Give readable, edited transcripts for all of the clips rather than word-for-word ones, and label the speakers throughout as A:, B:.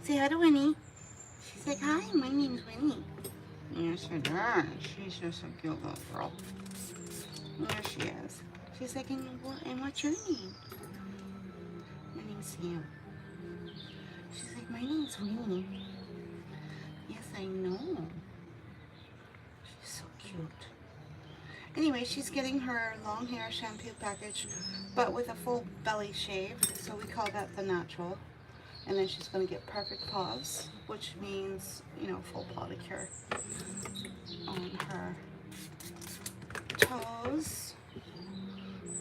A: Say hi to Winnie. She's like, hi, my name's Winnie. Yes, it is. She's just a cute little girl. There she is. She's like, and what's your name? My name's Sam. She's like, my name's Winnie. Yes, I know. She's so cute. Anyway, she's getting her long hair shampoo package, but with a full belly shave, so we call that the natural. And then she's going to get perfect paws, which means, you know, full podicure on her toes.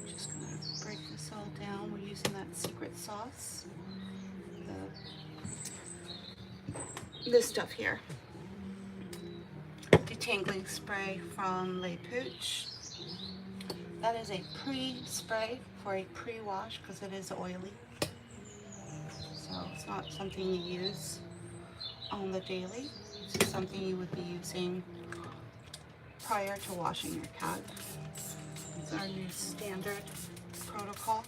A: Just going to break this all down. We're using that secret sauce, this stuff here. Detangling spray from Le Pooch. That is a pre-spray for a pre-wash because it is oily. So it's not something you use on the daily. It's something you would be using prior to washing your cat. It's our new standard protocol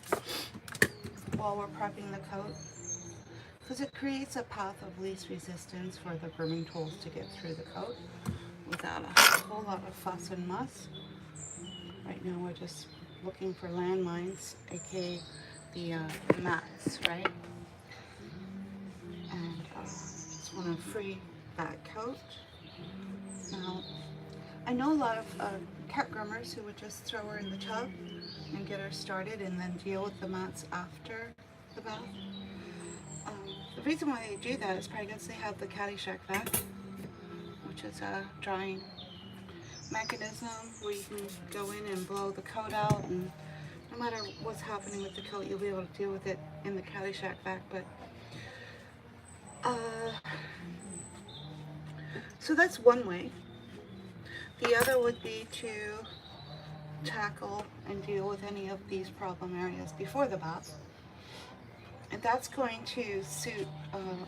A: while we're prepping the coat, because it creates a path of least resistance for the grooming tools to get through the coat without a whole lot of fuss and muss. Right now we're just looking for landmines, aka the mats, right? And just want to free that coat. Now, I know a lot of cat groomers who would just throw her in the tub and get her started and then deal with the mats after the bath. The reason why they do that is probably because they have the Caddyshack vac, which is a drying mechanism where you can go in and blow the coat out, and no matter what's happening with the coat, you'll be able to deal with it in the Caddyshack vac. But so that's one way. The other would be to tackle and deal with any of these problem areas before the bath. And that's going to suit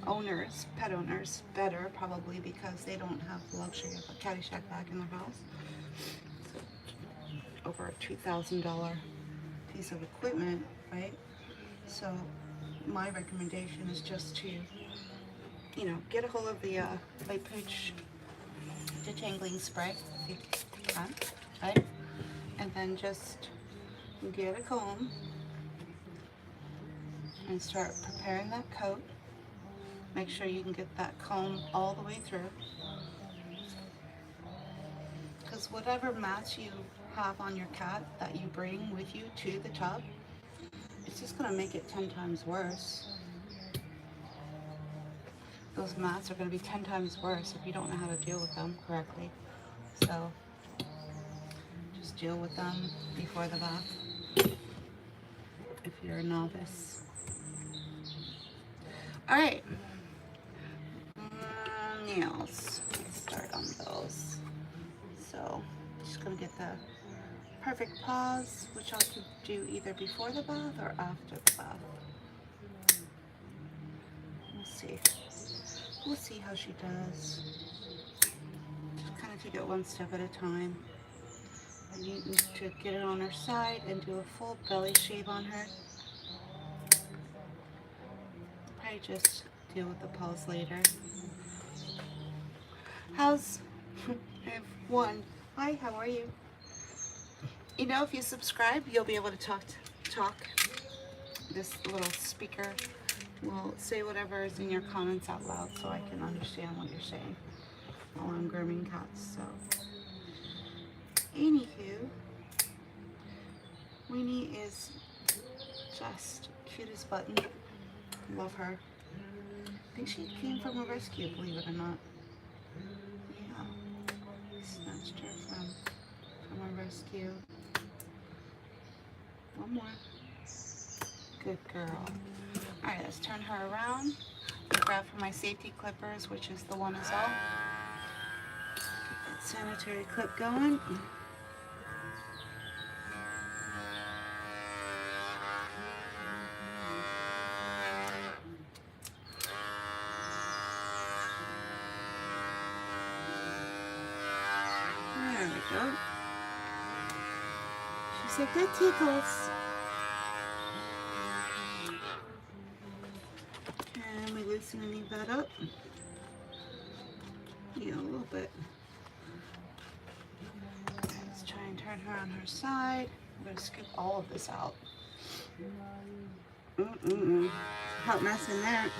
A: owners, pet owners, better probably because they don't have the luxury of a Caddyshack vac in their house. So, over a $2,000 piece of equipment, right? So my recommendation is just to, you know, get a hold of the Le Pooch detangling spray if you can, right? And then just get a comb and start preparing that coat. Make sure you can get that comb all the way through, because whatever mats you have on your cat that you bring with you to the tub, it's just going to make it 10 times worse. Those mats are going to be 10 times worse if you don't know how to deal with them correctly. So just deal with them before the bath if you're a novice. All right, nails. Let's start on those. So just gonna get the perfect paws, which I could do either before the bath or after the bath. We'll see. We'll see how she does. Just kind of take it one step at a time. I need to get it on her side and do a full belly shave on her. Probably just deal with the paws later. How's I have one. Hi, how are you? You know, if you subscribe, you'll be able to talk. This little speaker will say whatever is in your comments out loud, so I can understand what you're saying while I'm grooming cats. So, anywho, Winnie is just cute as button. Love her. I think she came from a rescue, believe it or not. Yeah, snatched her from a rescue. One more. Good girl. Alright, let's turn her around. I'll grab for my safety clippers, which is the one as all. Get that sanitary clip going. There we go. She said, that tickles. And we loosen any move that up. You know, a little bit. Let's try and turn her on her side. I'm going to scoop all of this out. Hot mess in there.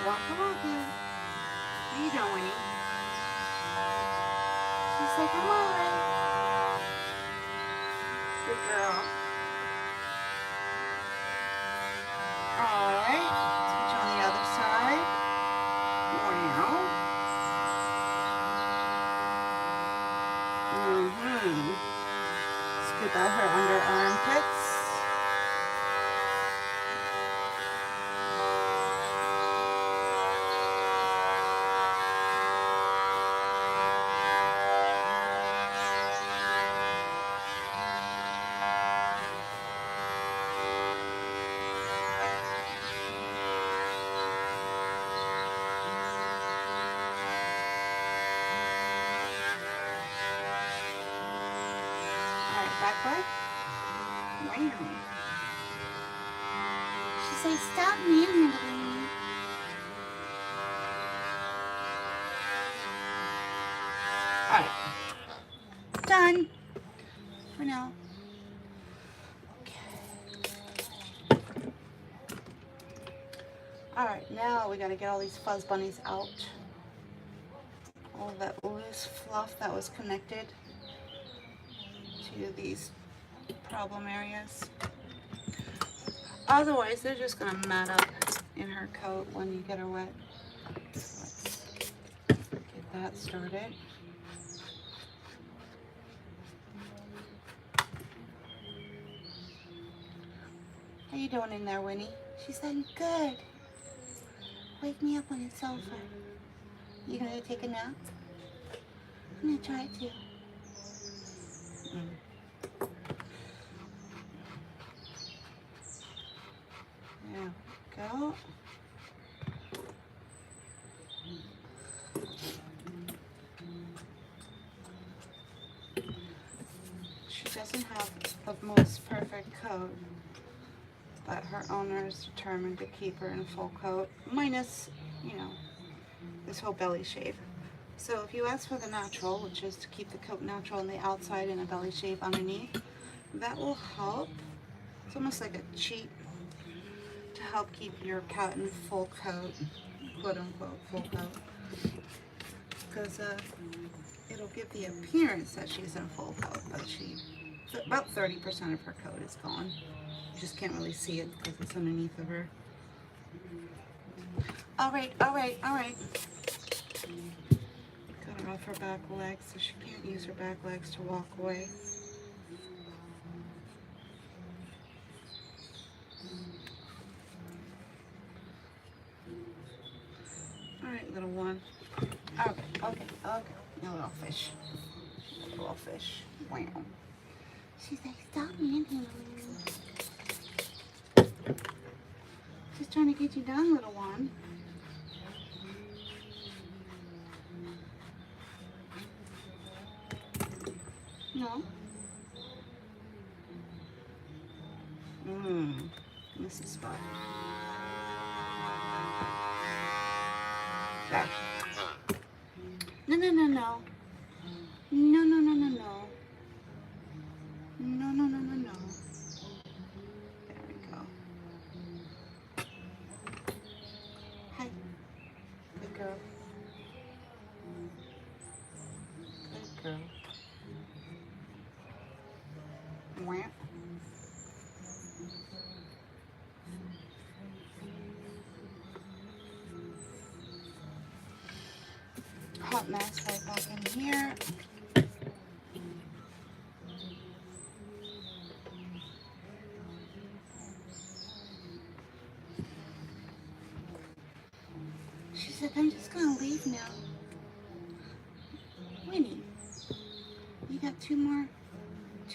A: Waka waka. How you doing, Winnie? She's like, I'm alright. Good girl. Alright. Switch on the other side. Wow. Scoop out her under armpits. Back way. Wow. She says, stop manhandling me. Alright. Done. For now. Okay. Alright, now we gotta get all these fuzz bunnies out. All that loose fluff that was connected to these problem areas. Otherwise, they're just gonna mat up in her coat when you get her wet. Let's get that started. How you doing in there, Winnie? She said, good. Wake me up when it's over. You gonna take a nap? I'm gonna try to. There we go. She doesn't have the most perfect coat, but her owner is determined to keep her in a full coat, minus, you know, this whole belly shave. So if you ask for the natural, which is to keep the coat natural on the outside and a belly shave underneath, that will help. It's almost like a cheat to help keep your cat in full coat, quote unquote full coat, because it'll give the appearance that she's in full coat, but about 30% of her coat is gone. You just can't really see it because it's underneath of her. All right. Cut her off her back legs so she can't use her back legs to walk away. All right, little one. Okay. You little fish. Little fish. Wow. She's like, stop manhandling me. Just trying to get you down, little one. No. This is spot. Back. No. No. There we go. Hi. Good girl. Good girl. Wham. Hot mess right back in here. She's like, I'm just gonna leave now. Winnie, you got two more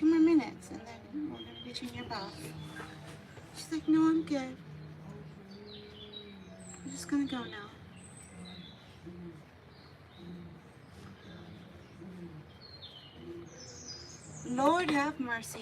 A: minutes and then we're gonna get you in your bath. She's like, no, I'm good. I'm just gonna go now. Lord have mercy.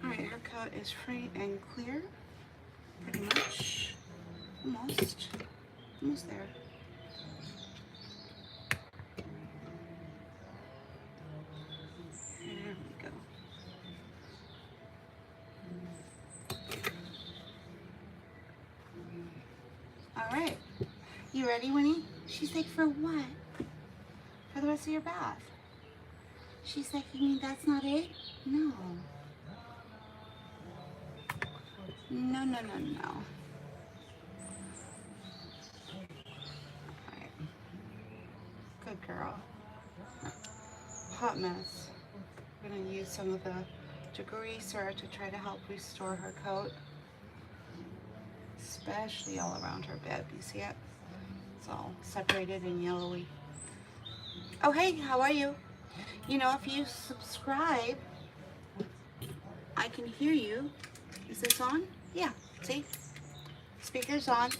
A: Alright, her coat is free and clear. Pretty much. Almost there. There we go. Alright. You ready, Winnie? She's like, for what? For the rest of your bath. She's like, you mean that's not it? No. No, no, no, no. Alright. Good girl. Hot mess. We're going to use some of the degreaser to try to help restore her coat. Especially all around her bed. You see it? It's all separated and yellowy. Oh, hey, how are you? You know, if you subscribe, I can hear you. Is this on? Yeah, see? Speaker's on.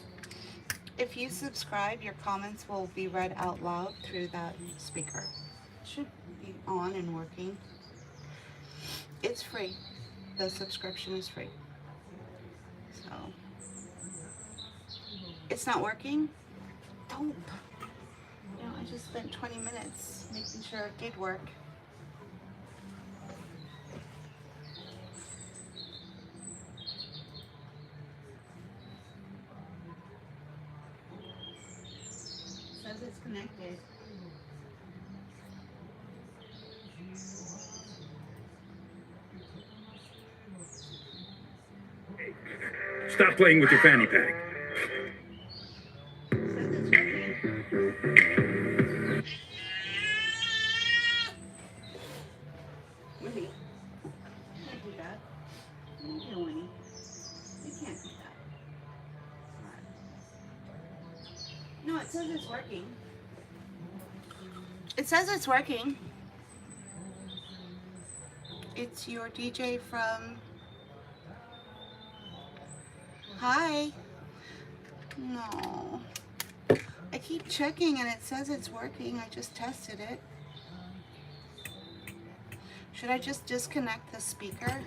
A: If you subscribe, your comments will be read out loud through that speaker. It should be on and working. It's free. The subscription is free. So, it's not working? Don't. You know, I just spent 20 minutes making sure it did work. It says it's connected.
B: Stop playing with your fanny pack.
A: Winnie, you can't do that. No, Winnie. You can't do that. No, it says it's working. It says it's working. It's your DJ from... Hi. No. I keep checking and it says it's working. I just tested it. Should I just disconnect the speaker?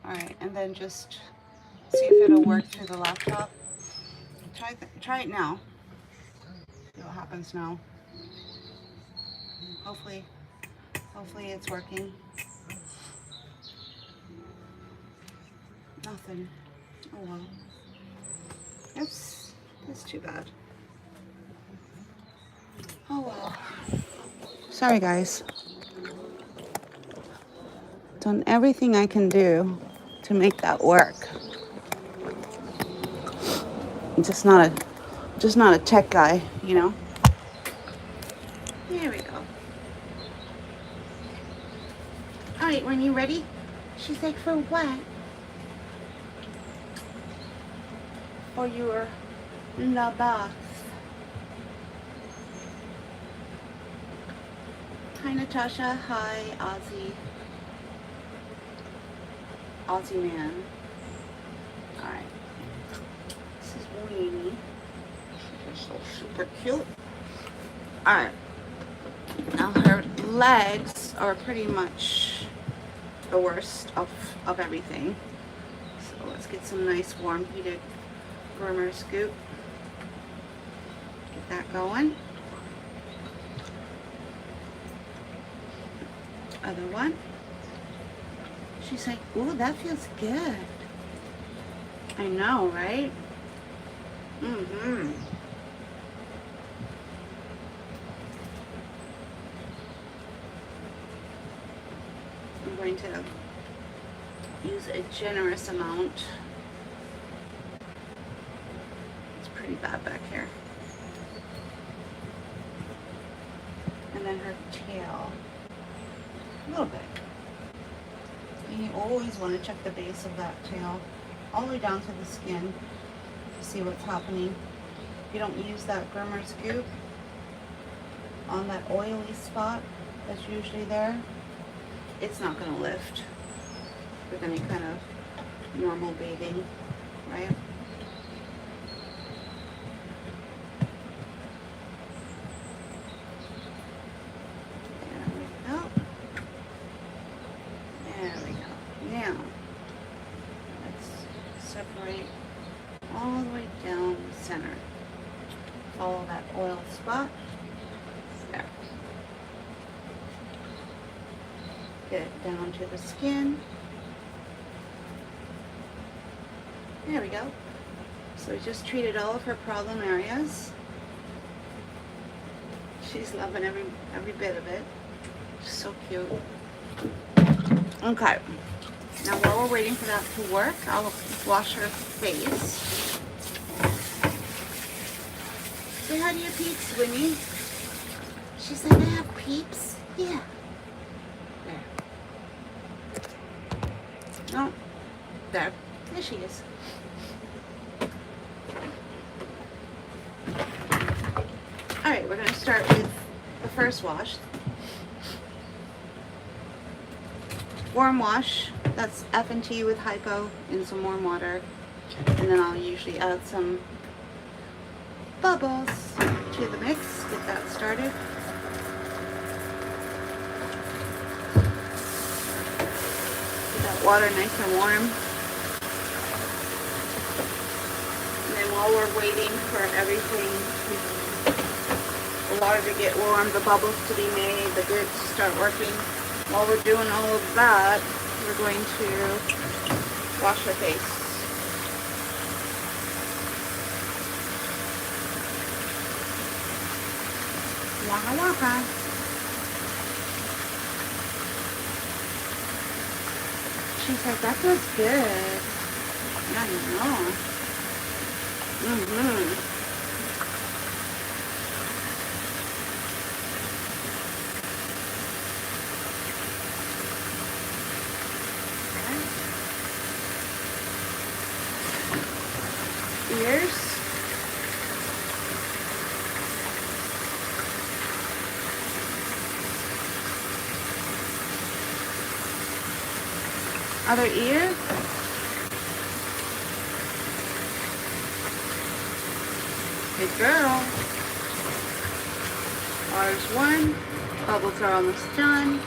A: Alright, and then just see if it'll work through the laptop. Try it now. See what happens now. Hopefully it's working. Nothing. Oh well. That's too bad. Oh well. Sorry guys. Done everything I can do to make that work. I'm just not a tech guy, you know. There we go. Alright, when you ready? She's like, for what? For your la bath. Hi Natasha, hi Aussie man. Alright. This is Winnie. She's so super cute. Alright. Now her legs are pretty much the worst of everything. So let's get some nice warm heated groomer scoop. Get that going. Other one. She's like, ooh, that feels good. I know, right? Mm-hmm. I'm going to use a generous amount. It's pretty bad back here. and then her tail. A little bit. And you always want to check the base of that tail all the way down to the skin to see what's happening. If you don't use that groomer's goop on that oily spot that's usually there, it's not going to lift. We're going to kind of normal bathing, right? There we go. Now, let's separate all the way down the center. Follow that oil spot. There. Get it down to the skin. There we go. So we just treated all of her problem areas. She's loving every bit of it. She's so cute. Okay. Now while we're waiting for that to work, I'll wash her face. Say hi to your peeps, Winnie. She said, I have peeps? Yeah. There. Oh. There. There she is. Alright, we're going to start with the first wash. Warm wash. That's F&T with hypo in some warm water. And then I'll usually add some bubbles to the mix. Get that started. Get that water nice and warm. And then while we're waiting for everything, the water to get warm, the bubbles to be made, the goods to start working, while we're doing all of that, we're going to wash her face. Waka waka. She's like, that feels good. Yeah, you know. Mm-hmm. Ears. Other ear. Good girl. Water's one. Bubbles are almost done.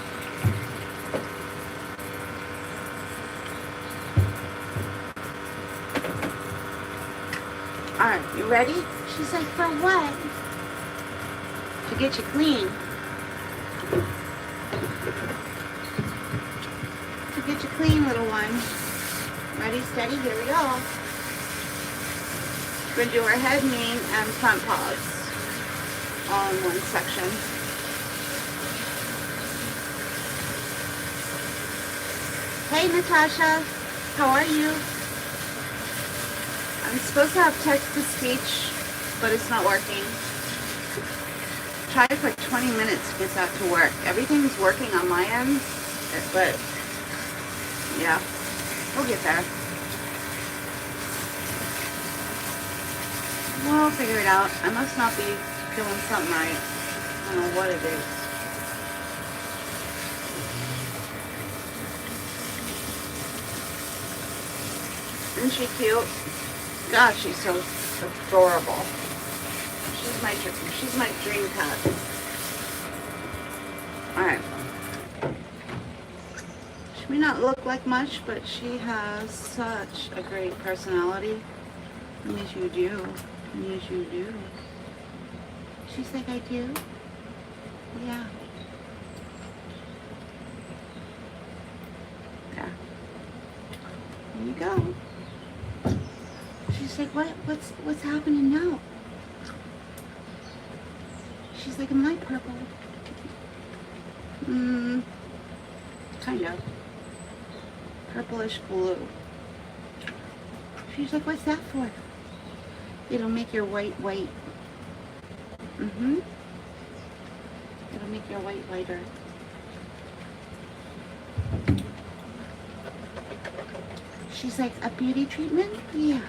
A: Alright, you ready? She's like, for what? To get you clean. To get you clean, little one. Ready, steady, here we go. We're going to do our head, mane, and front paws all in one section. Hey, Natasha. How are you? I'm supposed to have text-to-speech, but it's not working. Tried for 20 minutes to get that to work. Everything's working on my end, but yeah, we'll get there. We'll figure it out. I must not be doing something right. I don't know what it is. Isn't she cute? Gosh, she's so adorable. She's my dream cat. Alright. She may not look like much, but she has such a great personality. Yes, you do. Yes, you do. She's like, I do? Yeah. There. There you go. She's like, what's happening now? She's like, am I purple? Kind of. Purplish blue. She's like, what's that for? It'll make your white white. It'll make your white lighter. She's like, a beauty treatment? Yeah,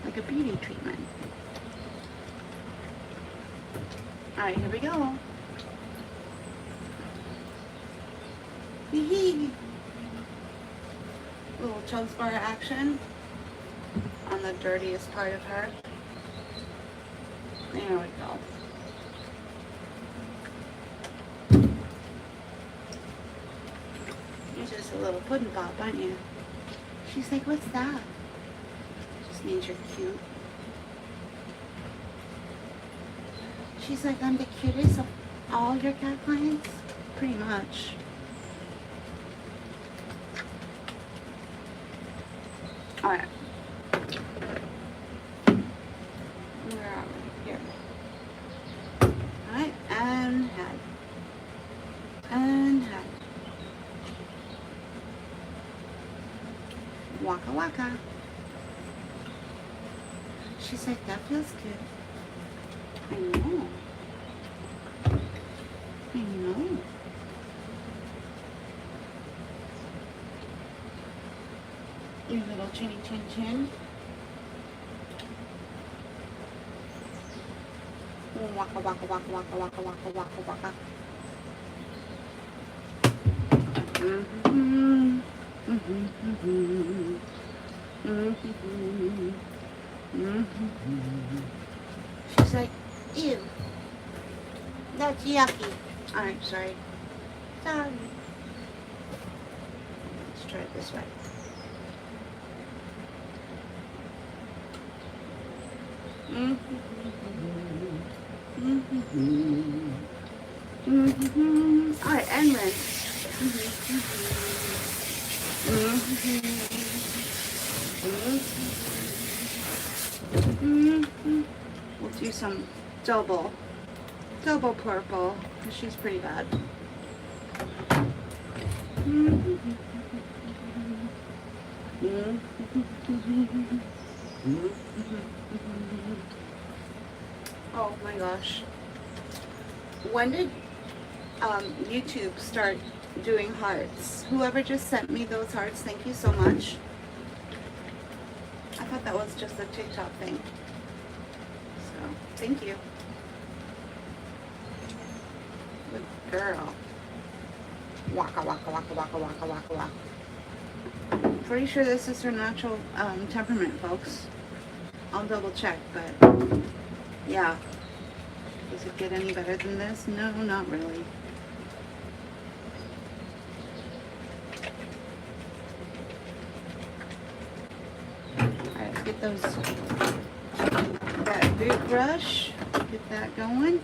A: like a beauty treatment. Alright, here we go. Hee Little chug bar action on the dirtiest part of her. There we go. You're just a little pudding pop, aren't you? She's like, what's that? Just means you're cute. She's like, I'm the cutest of all your cat clients? Pretty much. Alright. Where are we? Here. Alright, and head. And head. Waka waka. She's like, that feels good. I know. I know. Your little chinny chin chin. Waka waka waka waka waka waka waka waka. Mm-hmm. Mm-hmm. Mm-hmm. Mm-hmm. She's like, ew. That's yucky. Alright, sorry. Sorry. Let's try it this way. Mm-hmm. Mm-hmm. Mm-hmm. Alright, and rinse. Mm-hmm. Mm-hmm. Mm-hmm. We'll do some double purple, because she's pretty bad. Mm-hmm. Mm-hmm. Oh my gosh. When did YouTube start doing hearts? Whoever just sent me those hearts, thank you so much. I thought that was just a TikTok thing. So, thank you. Good girl. Waka waka waka waka waka waka waka. Pretty sure this is her natural temperament, folks. I'll double check, but yeah. Does it get any better than this? No, not really. Alright, let's get those, that boot brush, get that going.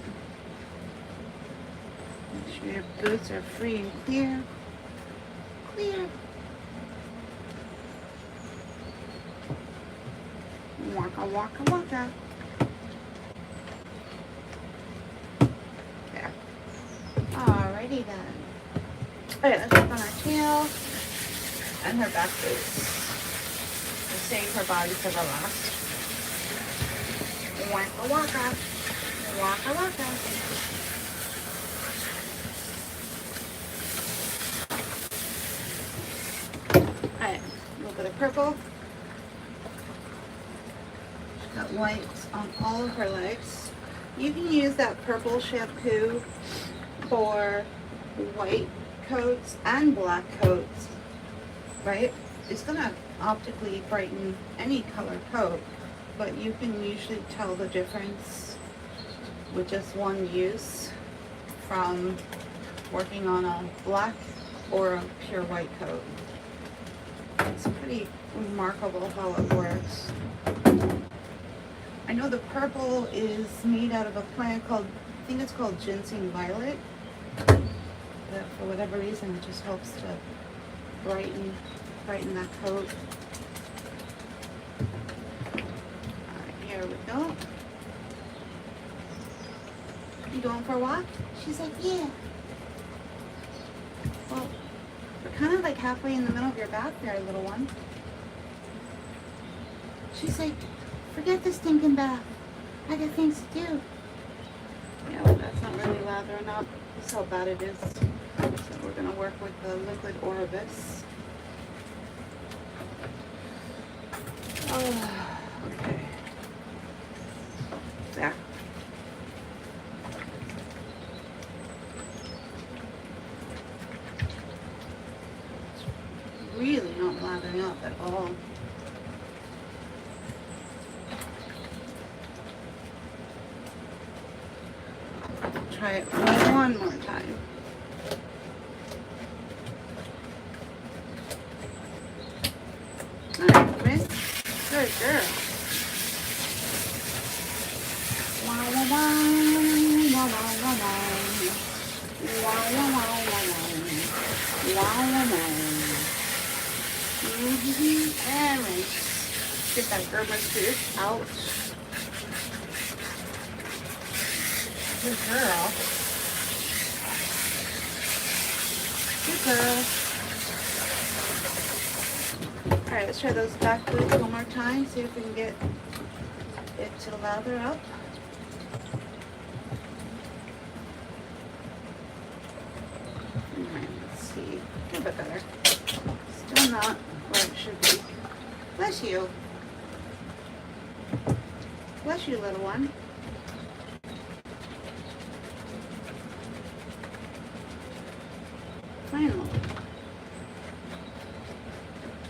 A: Make sure your boots are free and clear. Clear. Waka waka waka. There. Alrighty then. Alright, let's put on her tail and her back boots. We'll save her body for the last. Waka waka. Waka waka. Alright, a little bit of purple. Got whites on all of her legs. You can use that purple shampoo for white coats and black coats, right? It's gonna optically brighten any color coat, but you can usually tell the difference with just one use from working on a black or a pure white coat. It's pretty remarkable how it works. I know the purple is made out of a plant called, I think it's called ginseng violet. But for whatever reason, it just helps to brighten that coat. Alright, here we go. You going for a walk? She's like, yeah. Well, we're kind of like halfway in the middle of your bath there, little one. She's like, forget this stinking bath. I got things to do. Yeah, well, that's not really lathering up. This is how bad it is. So we're gonna work with the liquid Orbis. Oh, okay. There. It's really not lathering up at all. Try it one more time. Alright, Miss. Good girl. Wow, wow, wow, wow, wow, wow, wow. Wow, wow, wow, wow, wow. Wow, wow, wow. Alright. Get that groomer's tooth out. Good girl. Good girl. Alright, let's try those back boots one more time. See if we can get it to lather up. Alright, let's see. A little bit better. Still not where it should be. Bless you. Bless you, little one. Finally.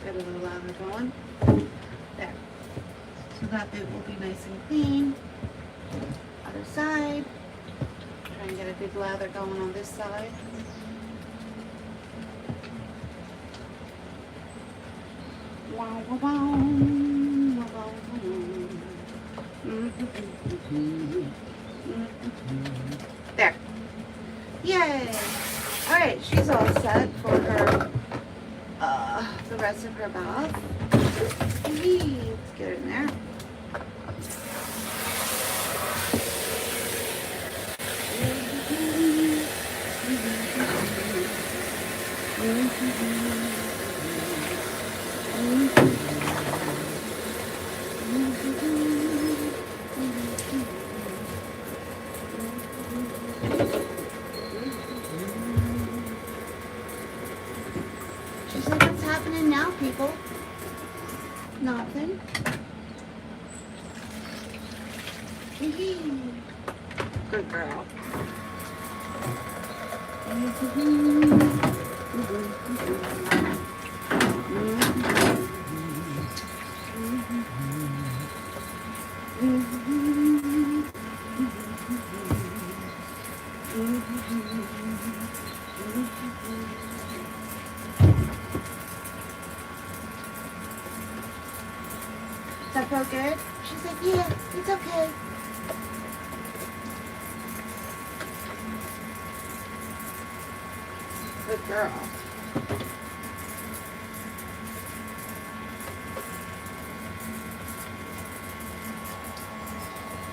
A: Get a little lather going. There. So that bit will be nice and clean. Other side. Try and get a good lather going on this side. Wow, wow, wow. Wow, wow, wow. There. Yay! Alright, she's all set for her, the rest of her bath. Let's get it in there. She said, what's happening now, people? Nothing. Good girl. Does that feel good? She's like, yeah, it's okay. Good girl.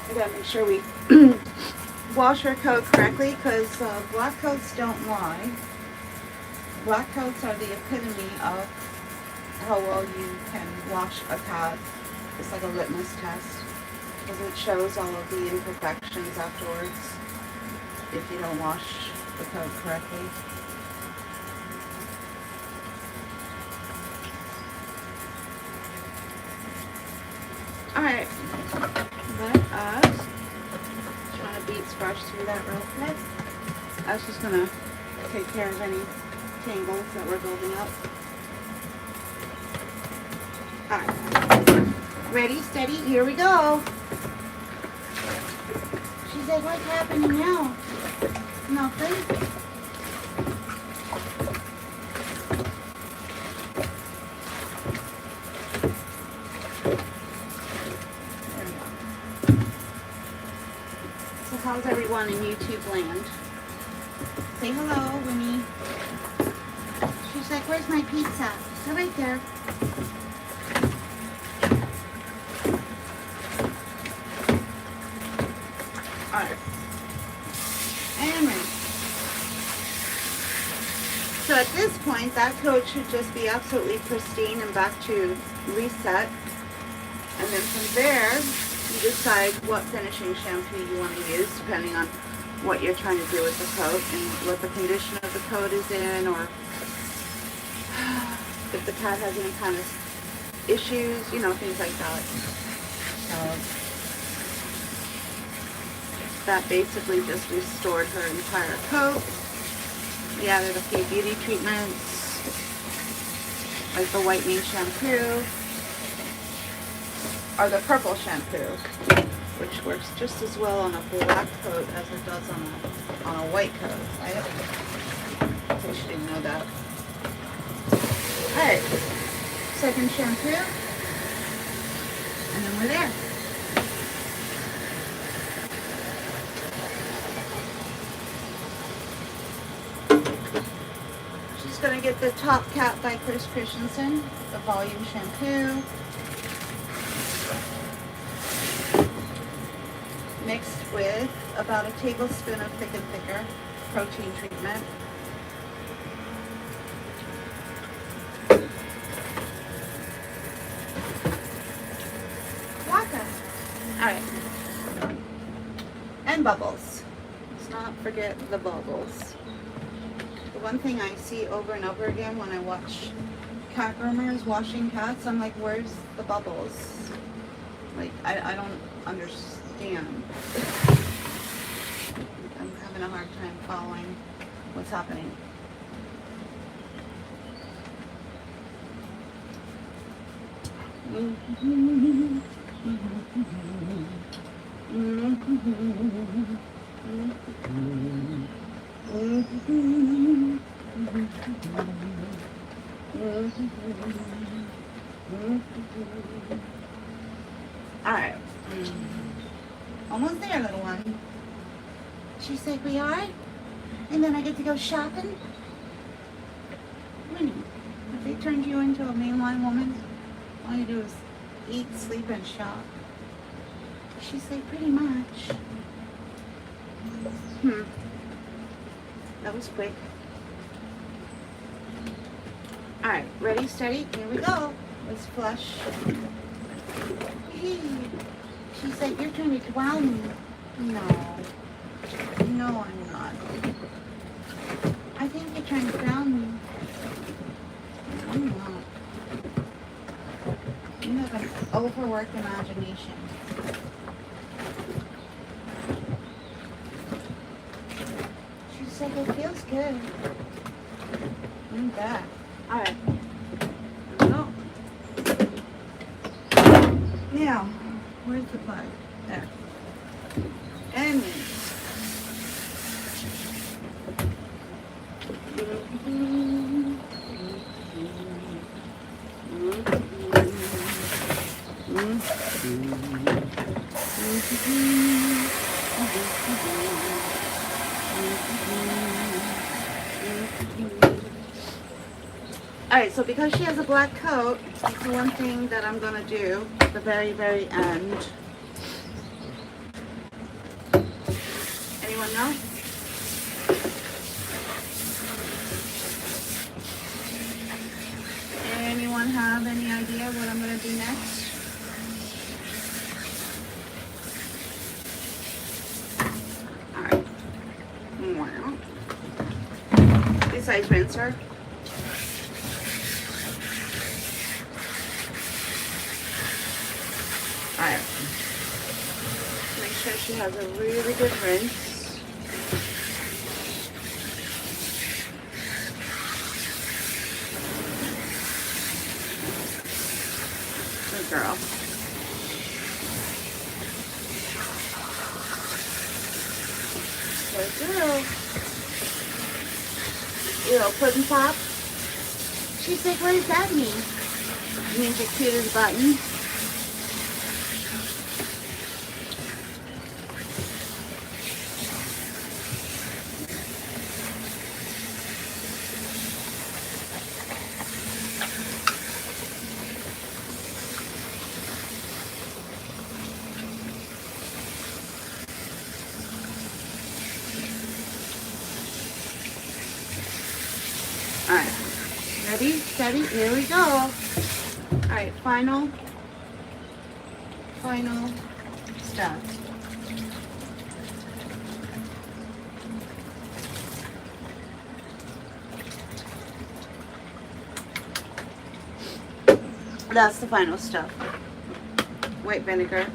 A: We gotta make sure we wash our coat correctly because black coats don't lie. Black coats are the epitome of how well you can wash a pad. It's like a litmus test because it shows all of the imperfections afterwards if you don't wash the coat correctly. Alright, let us try to beads brush through that real quick. I was just gonna take care of any tangles that we're building up. Alright. Ready, steady, here we go. She's like, what's happening now? Nothing. There we go. So how's everyone in YouTube land? Say hello, Winnie. She's like, where's my pizza? So right there. Alright. And ready. So at this point, that coat should just be absolutely pristine and back to reset. And then from there, you decide what finishing shampoo you want to use, depending on what you're trying to do with the coat and what the condition of the coat is in, or if the cat has any kind of issues, you know, things like that. So that basically just restored her entire coat. We added a few beauty treatments, like the whitening shampoo, or the purple shampoo, which works just as well on a black coat as it does on a white coat. Right? In case you didn't know that. Alright, second shampoo, and then we're there. She's going to get the Top Cap by Chris Christensen, the volume shampoo, mixed with about a tablespoon of Thick and Thicker protein treatment. Alright. And bubbles. Let's not forget the bubbles. The one thing I see over and over again when I watch cat groomers washing cats, I'm like, where's the bubbles? Like, I don't understand. I'm having a hard time following what's happening. Alright. Almost there, little one. She's like, we are? And then I get to go shopping? Winnie, if they turned you into a mainline woman, all you do is eat, sleep, and shop. She's like, pretty much. That was quick. Alright, ready, steady, here we go. Let's flush. Hey. She's like, you're trying to wow me. No. No, I'm not. I think you're trying to drown me. I'm not. You have an overworked imagination. She's like, it feels good. I'm back. Alright. No. Now, where's the plug? There. And me. Alright, so because she has a black coat, that's the one thing that I'm going to do at the very, very end. Anyone know? Anyone have any idea what I'm going to do next? Alright. Wow. Besides rinser. Alright. Make sure she has a really good rinse. Good girl. Good girl. You little pudding pop. She's like, what does that mean? It means you're cute as a button. Alright, ready, steady, here we go. Alright, final step. That's the final stuff. White vinegar.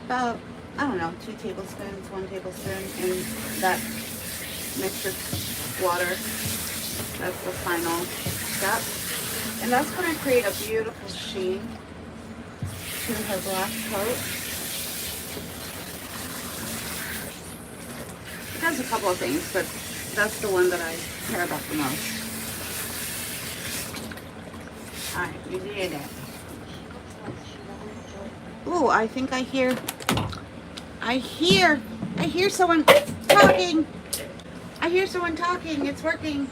A: About, I don't know, 2 tablespoons, 1 tablespoon, and that mixed with water. That's the final step. And that's going to create a beautiful sheen to her black coat. It does a couple of things, but that's the one that I care about the most. Alright, you did it. Ooh, I think I hear someone talking. I hear someone talking. It's working.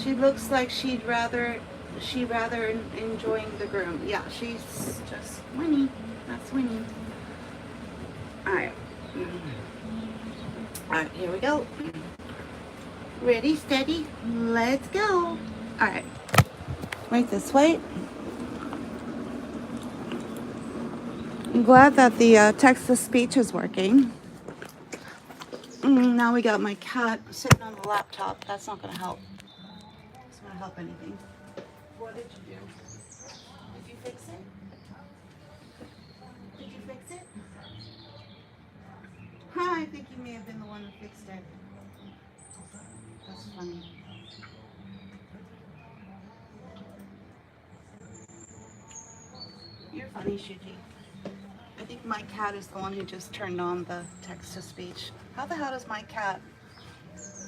A: She looks like she rather enjoying the groom. Yeah, she's just Winnie. That's Winnie. Alright. Alright, here we go. Ready, steady, let's go. Alright. Right this way. I'm glad that the text-to-speech is working. Now we got my cat sitting on the laptop. That's not going to help. It's not going to help anything. What did you do? Did you fix it? Did you fix it? Huh, I think you may have been the one who fixed it. That's funny. You're funny, Shuji. I think my cat is the one who just turned on the text-to-speech. How the hell does my cat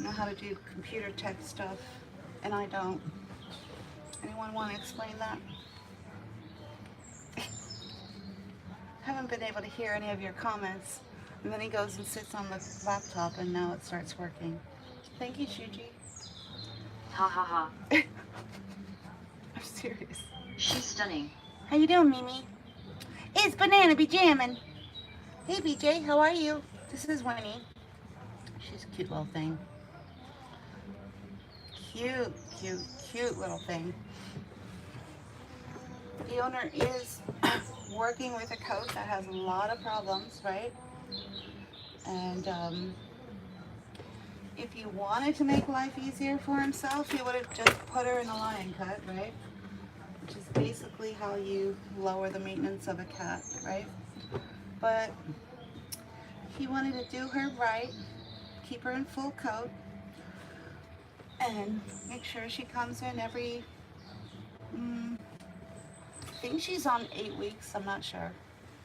A: know how to do computer text stuff and I don't? Anyone want to explain that? Haven't been able to hear any of your comments. And then he goes and sits on the laptop and now it starts working. Thank you, Shuji.
C: Ha ha ha.
A: I'm serious.
C: She's stunning.
A: How you doing, Mimi? It's Banana be jamming. Hey, BJ, how are you? This is Winnie. She's a cute little thing. Cute, cute, cute little thing. The owner is working with a coat that has a lot of problems, right? And if he wanted to make life easier for himself, he would have just put her in a lion cut, right? Which is basically how you lower the maintenance of a cat, right? But he wanted to do her right, keep her in full coat, and make sure she comes in every, I think she's on 8 weeks, I'm not sure.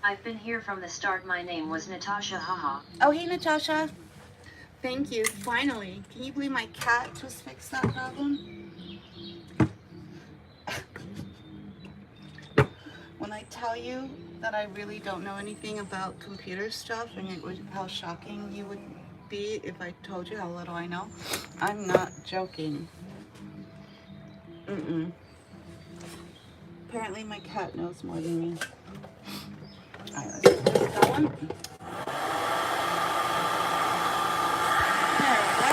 C: I've been here from the start. My name was Natasha, haha.
A: Oh, hey, Natasha. Thank you, finally. Can you believe my cat just fixed that problem? When I tell you that I really don't know anything about computer stuff and how shocking you would be if I told you how little I know, I'm not joking. Apparently my cat knows more than me. Alright, let's get this going. There we go.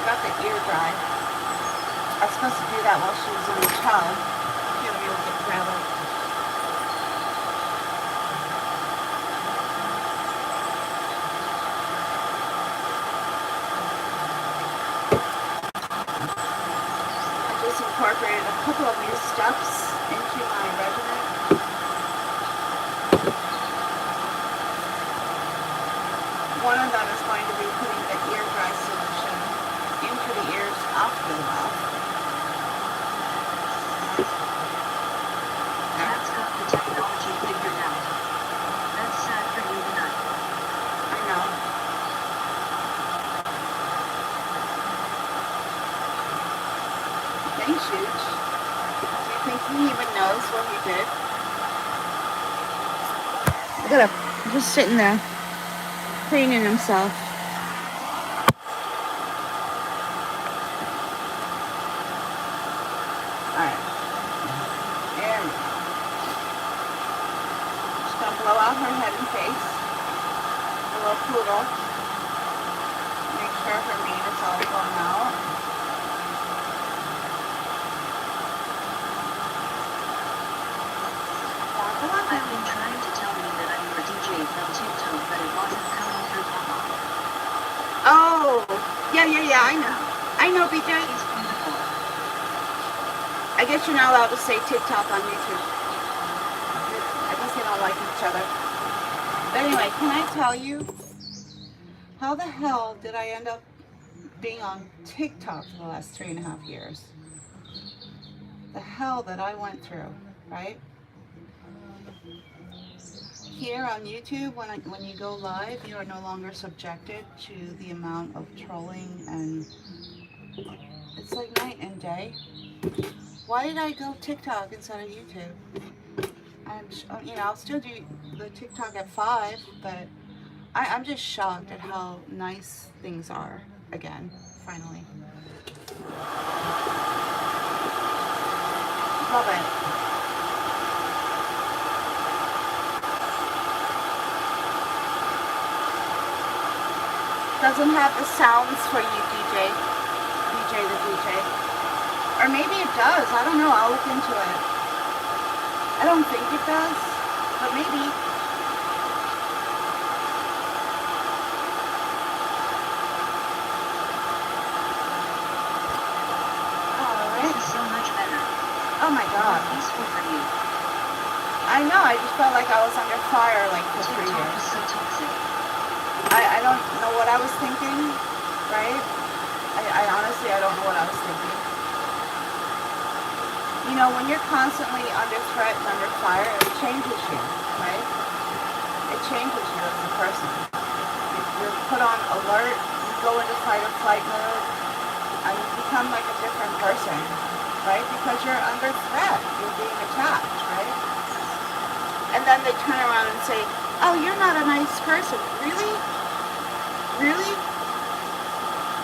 A: Got the ear dry. I was supposed to do that while she was in the tub. Can't be able to grab it. I just incorporated a couple of new steps into my regimen. One of them is going to be putting the ear dry solution into the ears after the bath.
C: Cat's got the technology figured out. That's sad for you tonight.
A: I know. Thanks, Huge. Do you think he even knows what he did? Look at him. Just sitting there, cleaning himself. Alright. There we go. Just gonna blow out her head and face. A little poodle. Make sure her mane is all blown out.
C: from TikTok, but it wasn't coming through Papa.
A: Oh, yeah, I know, BJ.
C: He's beautiful.
A: I guess you're not allowed to say TikTok on YouTube. I guess they don't like each other. But anyway, can I tell you, how the hell did I end up being on TikTok for the last 3.5 years? The hell that I went through, right? Here on YouTube, when you go live, you are no longer subjected to the amount of trolling, and it's like night and day. Why did I go TikTok instead of YouTube? I'll still do the TikTok at 5, but I'm just shocked at how nice things are again, finally. Love it. Doesn't have the sounds for you, DJ the DJ. Or maybe it does. I don't know. I'll look into it. I don't think it does, but maybe. Alright.
C: This is so much better.
A: Oh my god.
C: Peaceful for you.
A: I know. I just felt like I was under fire like for 3
C: TikTok
A: years.
C: is so toxic.
A: I don't know what I was thinking, right? I honestly, I don't know what I was thinking. You know, when you're constantly under threat and under fire, it changes you, right? It changes you as a person. You're put on alert, you go into fight or flight mode, and you become like a different person, right? Because you're under threat, you're being attacked, right? And then they turn around and say, oh, you're not a nice person. Really? Really?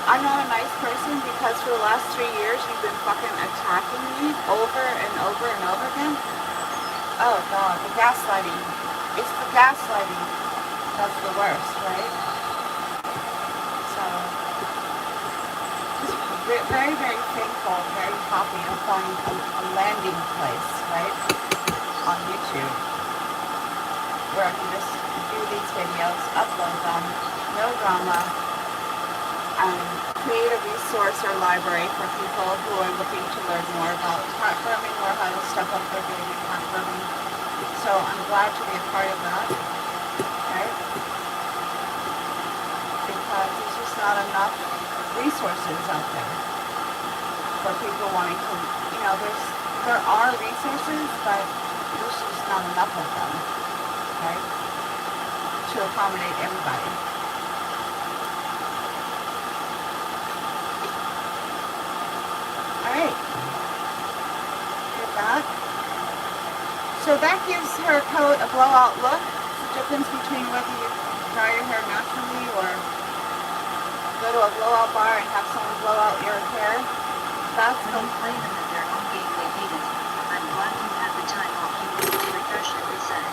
A: I'm not a nice person because for the last 3 years you've been fucking attacking me over and over and over again? Oh god, the gaslighting. It's the gaslighting that's the worst, right? So, just very, very thankful, very happy to find a landing place, right? On YouTube, where I can just do these videos, upload them, no drama, and create a resource or library for people who are looking to learn more about cat grooming or how to step up their game in cat grooming. So I'm glad to be a part of that, okay? Because there's just not enough resources out there for people wanting to, there are resources, but there's just not enough of them, okay? To accommodate everybody. Alright, get that. So that gives her coat a blowout look. It's the difference between whether you dry your hair naturally or go to a blowout bar and have someone blow out your hair. That's
C: When you play them at their own game, they hate it. I'm glad you had the time off you needed to refresh and reset.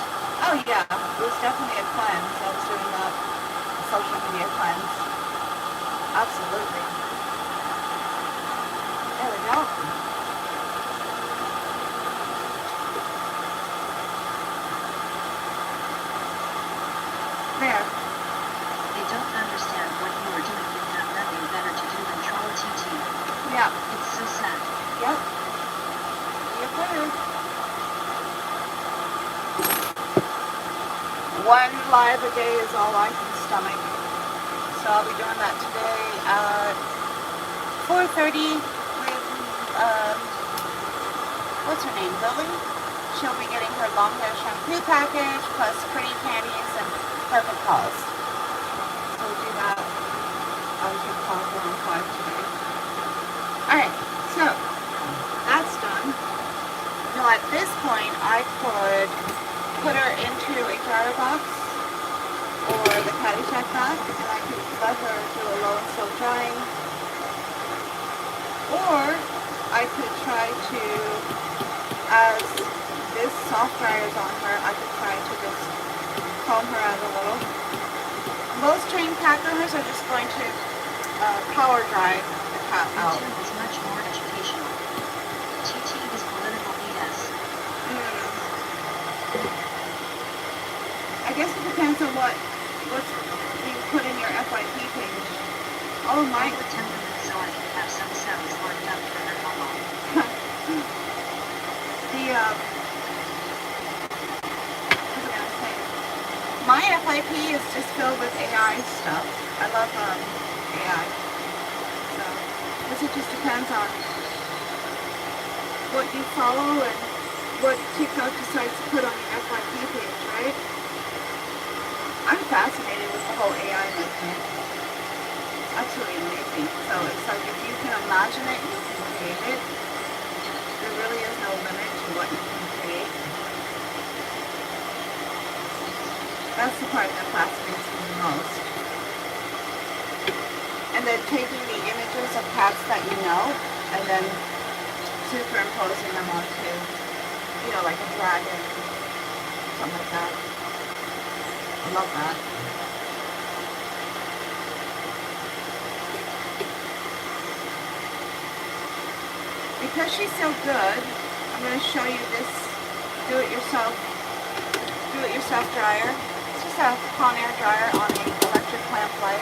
A: Oh yeah, it was definitely a cleanse. I was doing that social media cleanse. Absolutely. There we go. There.
C: They don't understand what you are doing. You have nothing better to do than troll TT.
A: Yeah.
C: It's so sad.
A: Yep. You're clear. One live a day is all I can stomach. So I'll be doing that today at 4:30 with, what's her name, Lily? She'll be getting her long hair shampoo package plus pretty panties and perfect calls. So we'll do that. I'll do calls around 5 today. Alright, so that's done. Now at this point I could put her into a dryer box or the Caddyshack bag, and I could let her do a low and slow drying, or I could try to, as this soft dryer is on her, I could try to just comb her out a little. Most trained cat groomers are just going to power dry the cat out.
C: YouTube is much more educational. TT is political BS.
A: I guess it depends depends on what you put in your FYP page. All of
C: I
A: mine.
C: would 10 minutes so I can have some cells locked up for her mama.
A: What was I gonna say? My FYP is just filled with AI stuff. I love AI. So, I guess it just depends on what you follow and what TikTok decides to put on your FYP page, right? I'm fascinated with the whole AI movement. Absolutely amazing. So it's like if you can imagine it, you can create it. There really is no limit to what you can create. That's the part that fascinates me the most. And then taking the images of cats that you know and then superimposing them onto, you know, like a dragon, something like that. I love that. Because she's so good, I'm going to show you this do-it-yourself dryer. It's just a Conair dryer on an electric lamp light.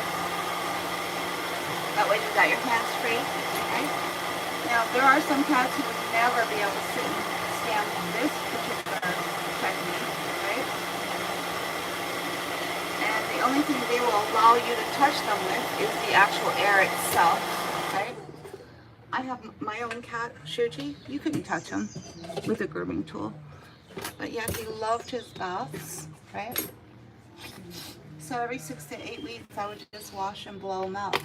A: That way you got your hands free, right? Now, there are some cats who would never be able to sit and stand this particular technique, right? And the only thing they will allow you to touch them with is the actual air itself, right? I have my own cat, Shuji. You couldn't touch him with a grooming tool. But yet he loved his baths, right? So every 6 to 8 weeks, I would just wash and blow him out.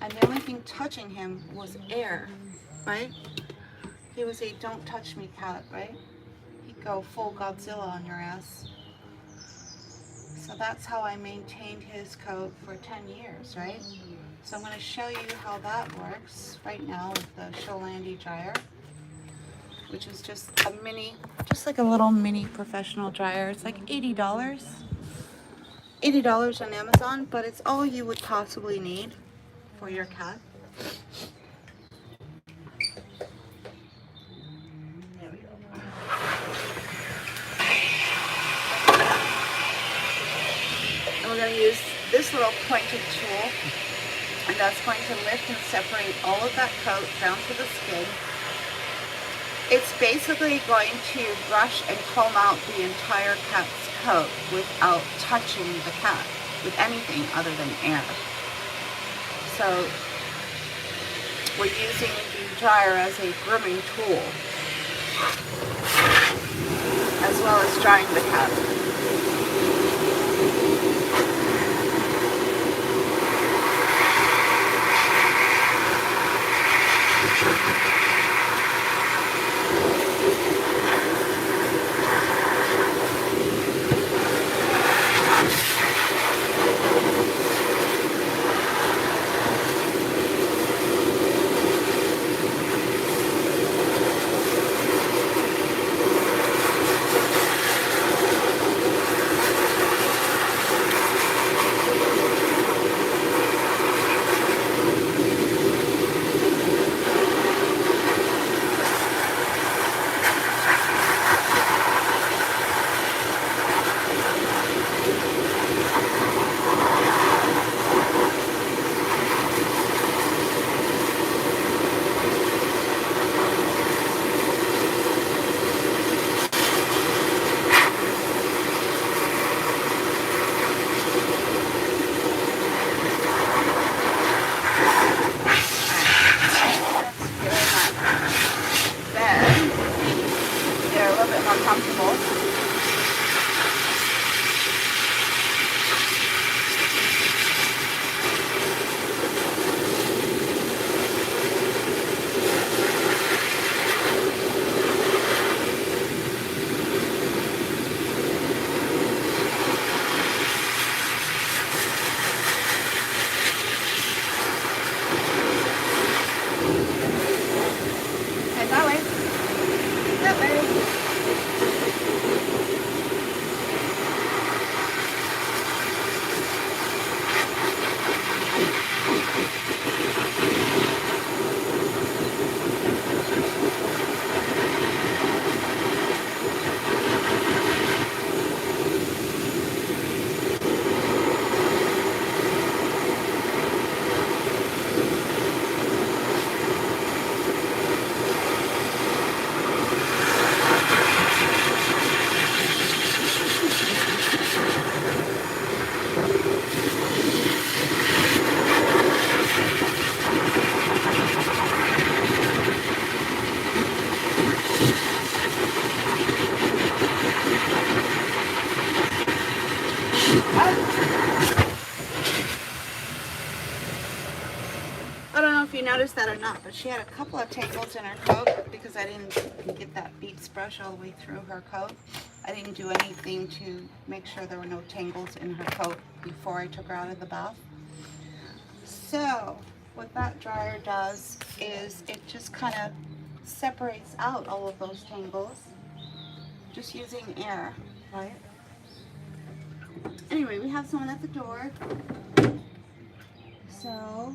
A: And the only thing touching him was air, right? He was a don't touch me cat, right? He'd go full Godzilla on your ass. So that's how I maintained his coat for 10 years, right? So I'm going to show you how that works right now with the Sholandi dryer, which is just a mini, just like a little mini professional dryer. It's like $80. $80 on Amazon, but it's all you would possibly need for your cat. There we go. And we're going to use this little pointed tool, and that's going to lift and separate all of that coat down to the skin. It's basically going to brush and comb out the entire cat's coat without touching the cat with anything other than air. So we're using the dryer as a grooming tool, as well as drying the cat. I don't know if you noticed that or not, but she had a couple of tangles in her coat because I didn't get that Beats brush all the way through her coat. I didn't do anything to make sure there were no tangles in her coat before I took her out of the bath. So what that dryer does is it just kind of separates out all of those tangles just using air, right? Anyway, we have someone at the door, so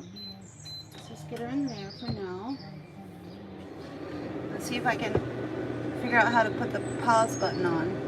A: let's just get her in there for now. Let's see if I can figure out how to put the pause button on.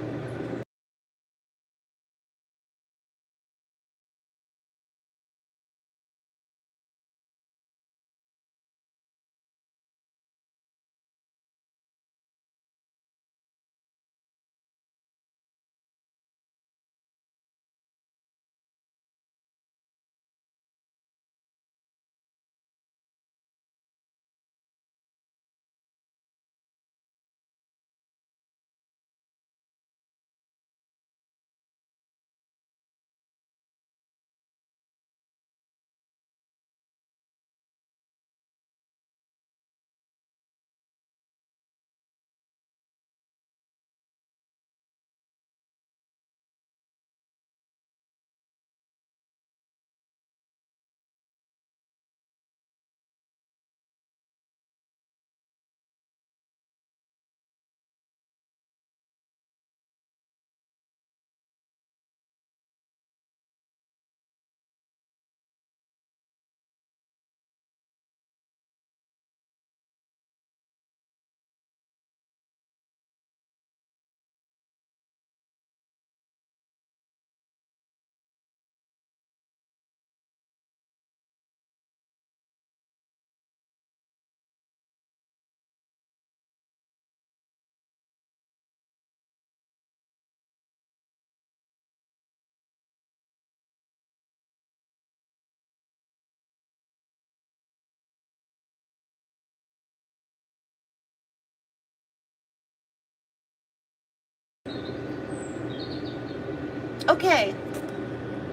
A: Okay,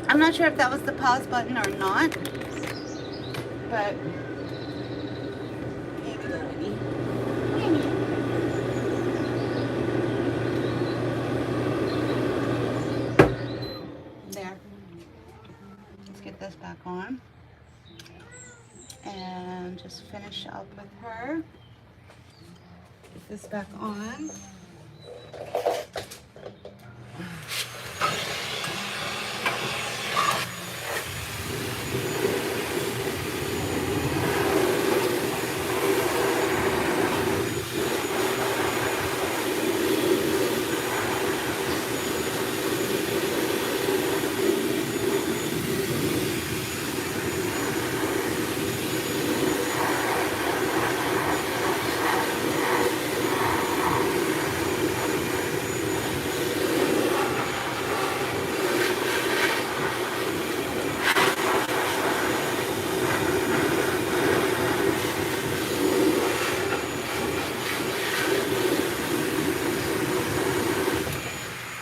A: I'm not sure if that was the pause button or not, but here we go, Winnie. Winnie. There. Let's get this back on and just finish up with her. Get this back on.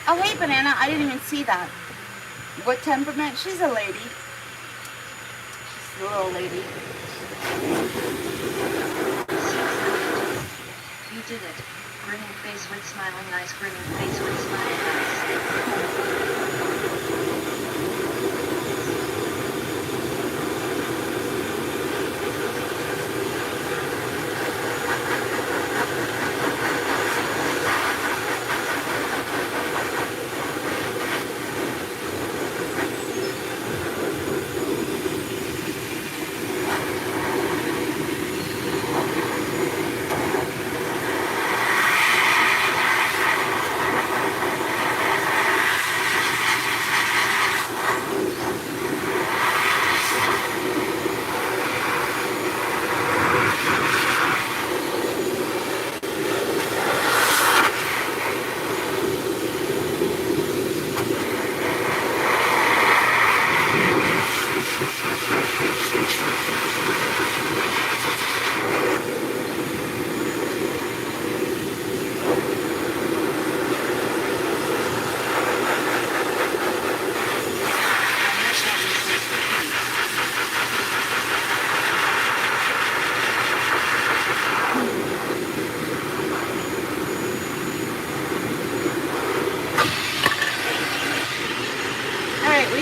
A: Oh, hey, Banana. I didn't even see that. What temperament? She's a lady. She's a little lady.
C: You did it. Grinning face with smiling eyes. Grinning face with smiling eyes.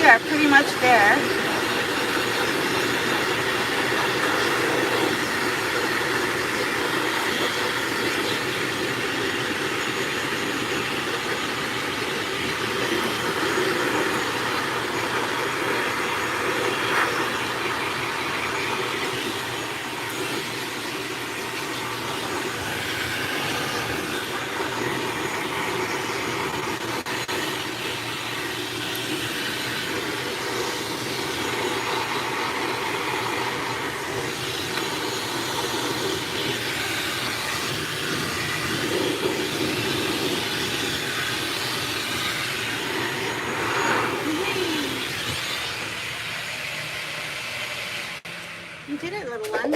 A: are pretty much there. You did it, little one.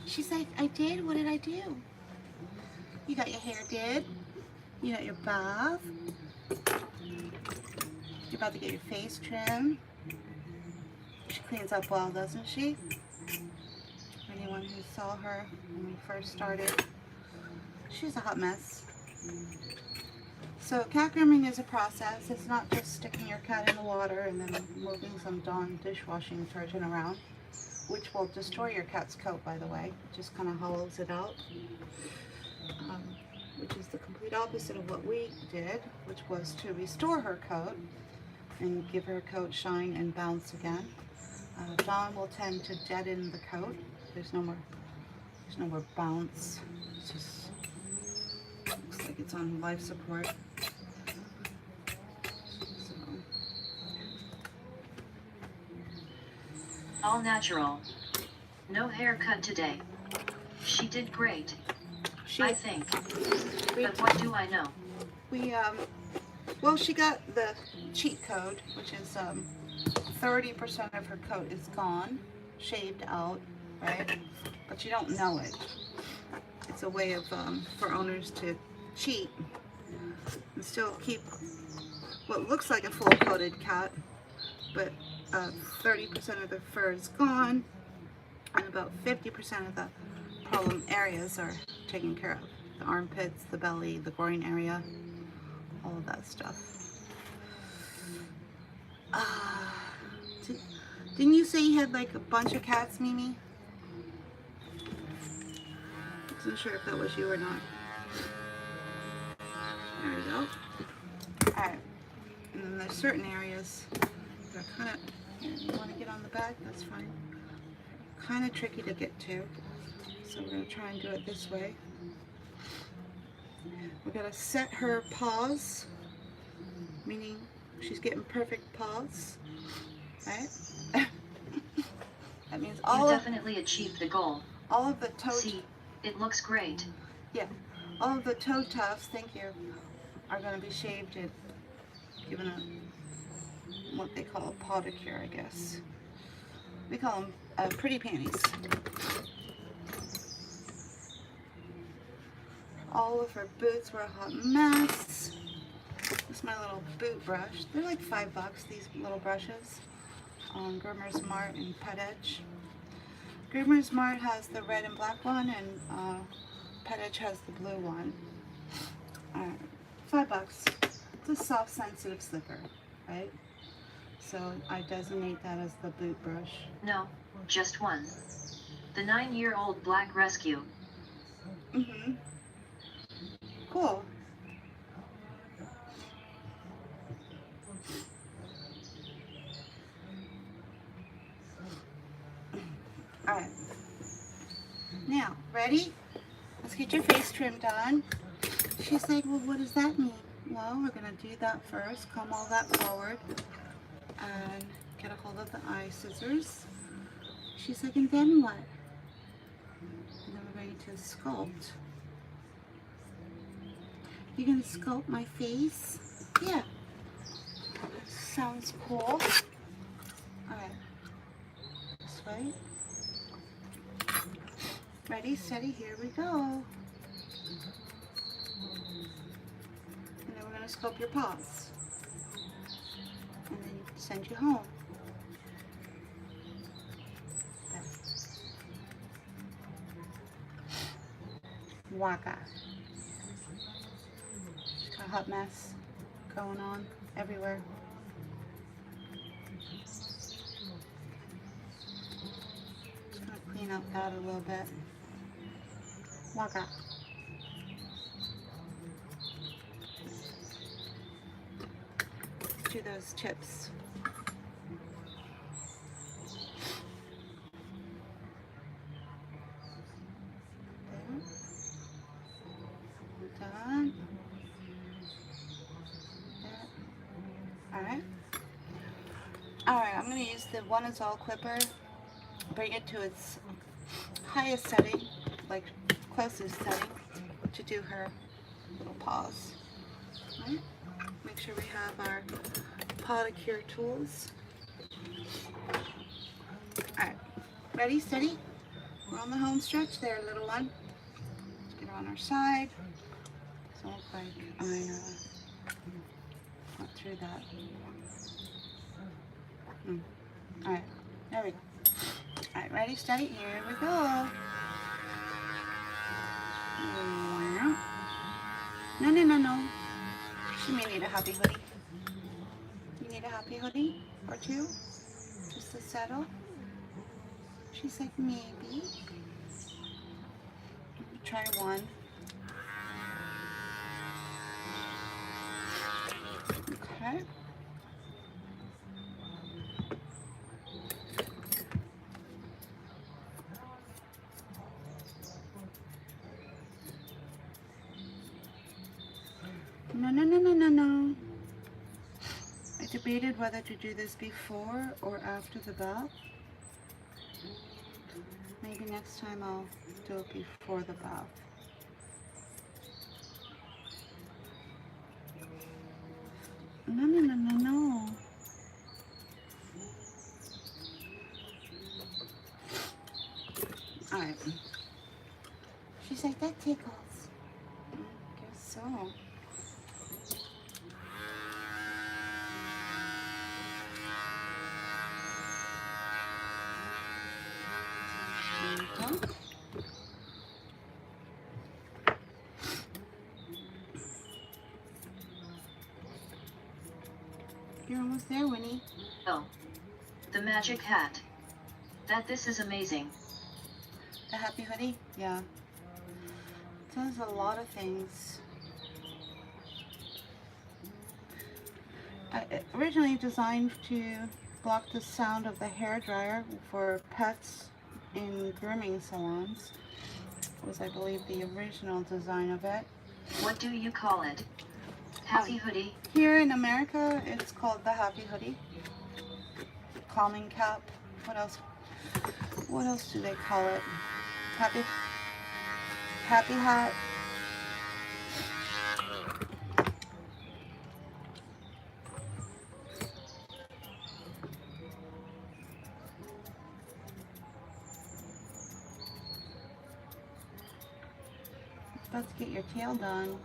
A: She's like, I did? What did I do? You got your hair did. You got your bath. You're about to get your face trimmed. She cleans up well, doesn't she? Anyone who saw her when we first started, she's a hot mess. So cat grooming is a process. It's not just sticking your cat in the water and then moving some Dawn dishwashing detergent around, which will destroy your cat's coat, by the way. It just kind of hollows it out, which is the complete opposite of what we did, which was to restore her coat and give her coat shine and bounce again. Dawn will tend to deaden the coat. There's no more bounce. It's just looks like it's on life support. So.
C: All natural. No haircut today. She did great, I think. But what do I know?
A: Well, she got the cheat code, which is 30% of her coat is gone, shaved out, right? But you don't know it. It's a way of for owners to cheat and still keep what looks like a full coated cat, but 30% of the fur is gone, and about 50% of the problem areas are taken care of. The armpits, the belly, the groin area, all of that stuff. Didn't you say you had like a bunch of cats, Mimi? I wasn't sure if that was you or not. There we go. Alright. And then there's certain areas that are kind of, you want to get on the back, that's fine. Kind of tricky to get to. So we're going to try and do it this way. We're going to set her paws, meaning she's getting perfect paws, right? That means
C: you definitely achieved the goal.
A: All of the toe.
C: See, it looks great.
A: Yeah, all of the toe tufts, thank you, are going to be shaved and given a what they call a podicure, I guess. We call them pretty panties. All of her boots were a hot mess. This is my little boot brush. They're like $5, these little brushes. Groomer's Mart and Pet Edge. Groomer's Mart has the red and black one, and Pet Edge has the blue one. $5. It's a soft, sensitive slipper, right? So I designate that as the boot brush.
C: No, just one. The 9-year-old Black Rescue.
A: Mm-hmm. Cool. Alright. Now, ready? Let's get your face trimmed on. She's like, well, what does that mean? Well, we're going to do that first. Comb all that forward. And get a hold of the eye scissors. She's like, and then what? And then we're going to sculpt. You're going to sculpt my face? Yeah. Sounds cool. Alright. This way. Ready, steady, here we go. And then we're going to sculpt your paws. And then send you home. There. Waka. She's got a hot mess going on everywhere. clean up that a little bit. Waka. Do those chips. Done. Alright. Alright, I'm going to use the one is all clipper. Bring it to its highest setting, like closest setting, to do her little paws. Right? Make sure we have our Podicure tools. Alright, ready, steady? We're on the home stretch there, little one. Let's get her on our side. Doesn't look like I went through that. Alright, there we go. Alright, ready, steady, here we go. No, no, no, no. She may need a happy hoodie. You need a happy hoodie or two? Just to settle? She's like, maybe. Try one. Okay. No, no, no, no, no, no. I debated whether to do this before or after the bath. Maybe next time I'll do it before the bath. No, no, no, no, no. Alright. She's like, that tickles. I guess so. You're almost there, Winnie.
C: Oh. The magic hat. This is amazing.
A: The happy hoodie? Yeah. It does a lot of things. Originally designed to block the sound of the hairdryer for pets in grooming salons. Was, I believe, the original design of it.
C: What do you call it? Happy hoodie?
A: Here in America, it's called the happy hoodie. Calming cap. What else? What else do they call it? Happy hat. About to get your tail done.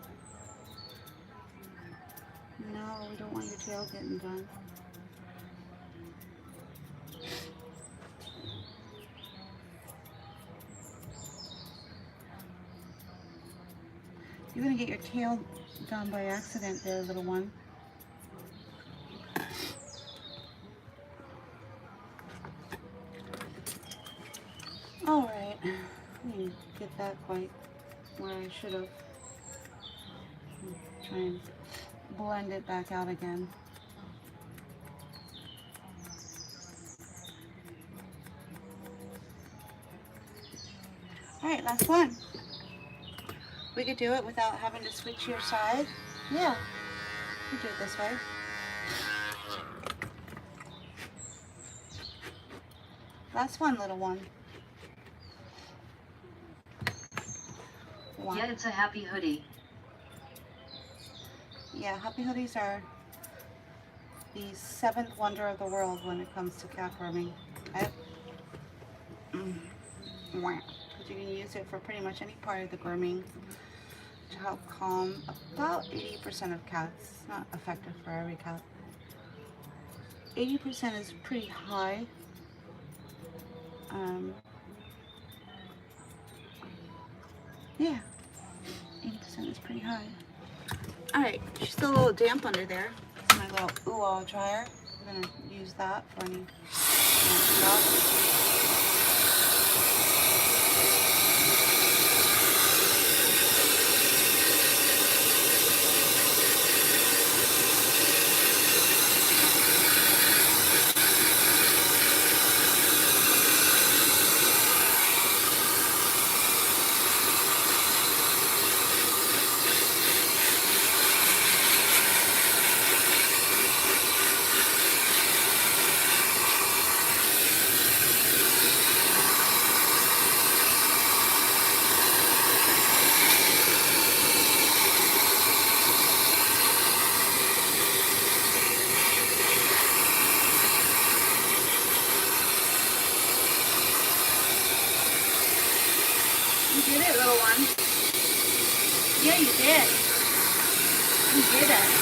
A: No, we don't want your tail getting done. You're gonna get your tail done by accident there, little one. Alright, let me get that quite where I should have. Try and blend it back out again. Alright, last one. We could do it without having to switch your side. Yeah, we do it this way. Last one, little one.
C: Yet it's a happy hoodie.
A: Yeah, happy hoodies are the 7th wonder of the world when it comes to cat grooming. Because you can use it for pretty much any part of the grooming to help calm about 80% of cats. It's not effective for every cat. 80% is pretty high. Yeah, 80% is pretty high. Alright, she's still a little damp under there. It's my little ooh-ah dryer. I'm going to use that for any stuff. Yeah, you did. You did it.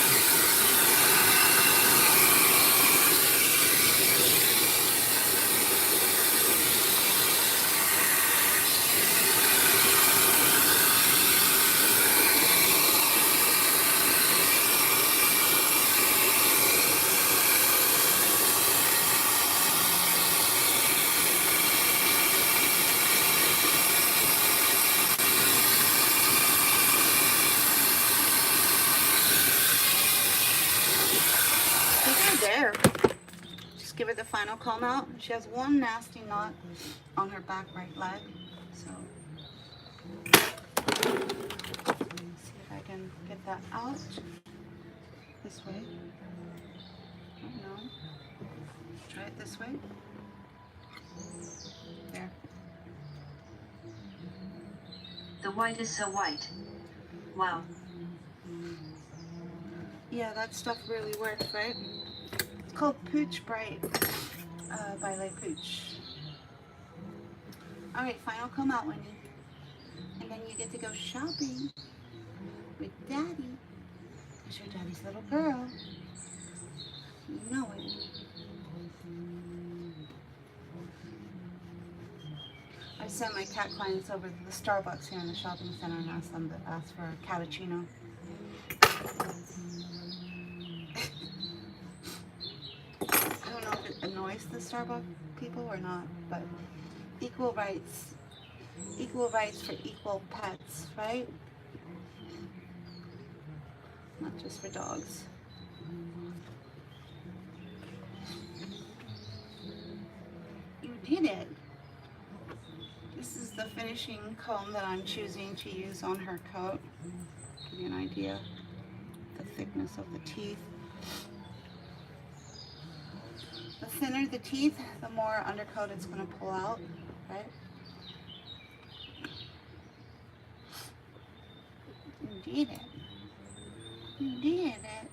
A: There. Just give her the final comb out. She has one nasty knot on her back right leg. So see if I can get that out. This way. Oh no. Try it this way. There.
C: The white is so white. Wow.
A: Yeah, that stuff really works, right? It's called Pooch Bright by Le Pooch. Alright, final comb out, Winnie. And then you get to go shopping with Daddy. Because you're Daddy's little girl. You know it. I sent my cat clients over to the Starbucks here in the shopping center and asked them to ask for a cappuccino. I don't know if it annoys the Starbucks people or not, but equal rights for equal pets, right? Not just for dogs. You did it. This is the finishing comb that I'm choosing to use on her coat. Give you an idea the thickness of the teeth. The thinner the teeth, the more undercoat it's going to pull out, right? You did it. You did it.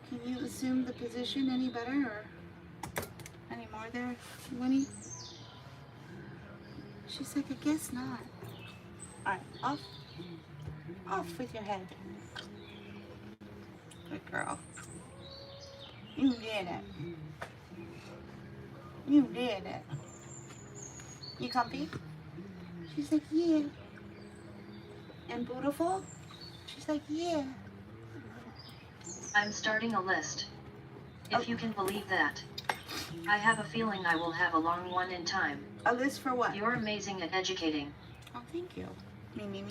A: Can you assume the position any better or any more there, Winnie? She's like, I guess not. Alright, off. Off with your head. Good girl. You did it. You did it. You comfy? She's like, yeah. And beautiful? She's like, yeah.
C: I'm starting a list. If you can believe that. I have a feeling I will have a long one in time.
A: A list for what?
C: You're amazing at educating.
A: Oh, thank you. Me.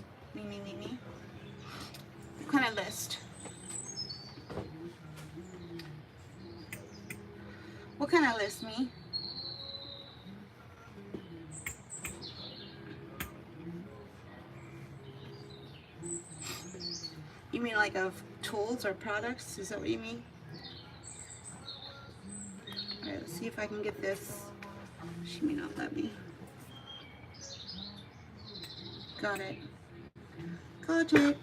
A: What kind of list? What kind of list, me? You mean like of tools or products? Is that what you mean? Alright, let's see if I can get this. She may not let me. Got it. Got it.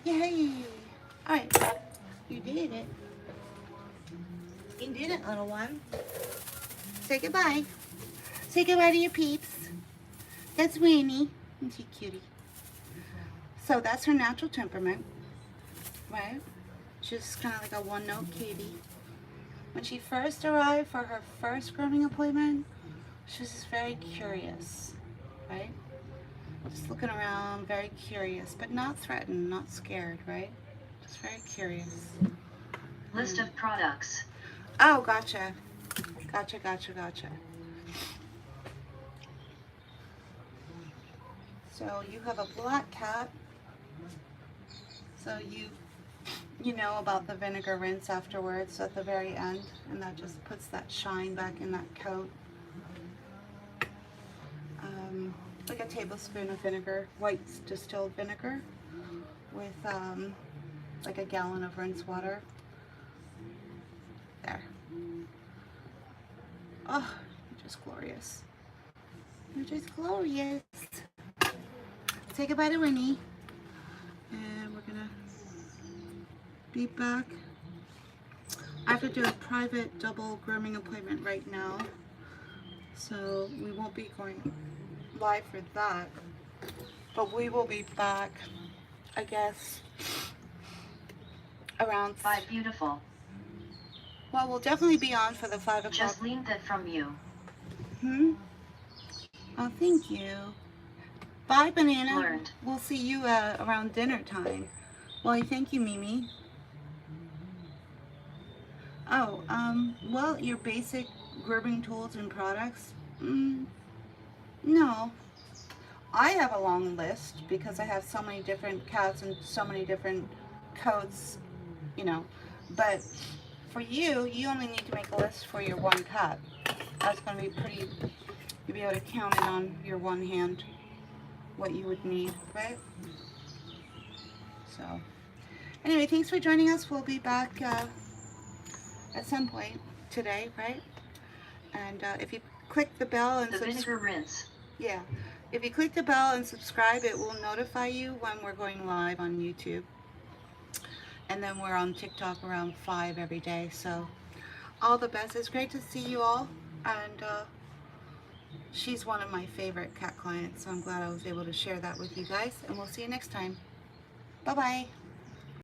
A: Yay! Alright, you did it. You did it, little one. Say goodbye. Say goodbye to your peeps. That's Winnie. Isn't she cutie? So that's her natural temperament, right? She's kind of like a one-note kitty. When she first arrived for her first grooming appointment, she was just very curious, right? Just looking around, very curious, but not threatened, not scared, right? Just very curious.
C: List of products.
A: Oh, gotcha. Gotcha. So you have a black cat. So you know about the vinegar rinse afterwards at the very end, and that just puts that shine back in that coat. Like a tablespoon of vinegar, white distilled vinegar, with like a gallon of rinse water. There. Oh, you're just glorious. You're just glorious. Say goodbye to Winnie. And we're gonna be back. I have to do a private double grooming appointment right now. So we won't be going live for that. But we will be back, I guess, around...
C: 5 beautiful.
A: Well, we'll definitely be on for the 5 o'clock.
C: Just learned that from you.
A: Oh, thank you. Bye, Banana.
C: Learned.
A: We'll see you around dinner time. Well, thank you, Mimi. Oh, well, your basic grooming tools and products? No. I have a long list because I have so many different cats and so many different coats, you know. But for you, you only need to make a list for your one cat. That's going to be pretty, you'll be able to count it on your one hand what you would need, right? So, anyway, thanks for joining us. We'll be back at some point today, right? And if you click the bell and
C: The vinegar rinse.
A: yeah, if you click the bell and subscribe, it will notify you when we're going live on YouTube. And then we're on TikTok around 5 every day. So all the best. It's great to see you all. And she's one of my favorite cat clients. So I'm glad I was able to share that with you guys. And we'll see you next time. Bye-bye.